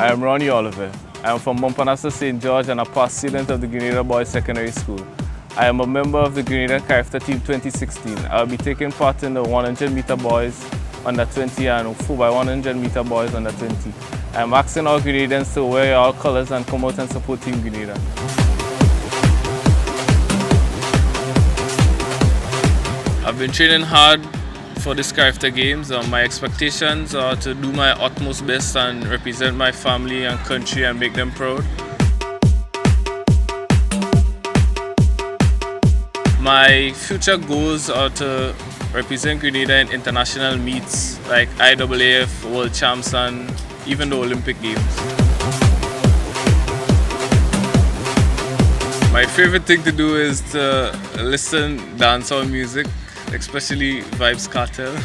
I am Ronnie Oliver. I am from Montparnasse St. George and a past student of the Grenada Boys Secondary School. I am a member of the Grenada Character Team 2016. I will be taking part in the 100 meter boys under 20 and 4x100 meter boys under 20. I am asking all Grenadians to wear all colors and come out and support Team Grenada. I've been training hard for this character games. My expectations are to do my utmost best and represent my family and country and make them proud. My future goals are to represent Grenada in international meets like IAAF, World Champs and even the Olympic Games. My favorite thing to do is to listen dancehall music, especially Vybz Kartel.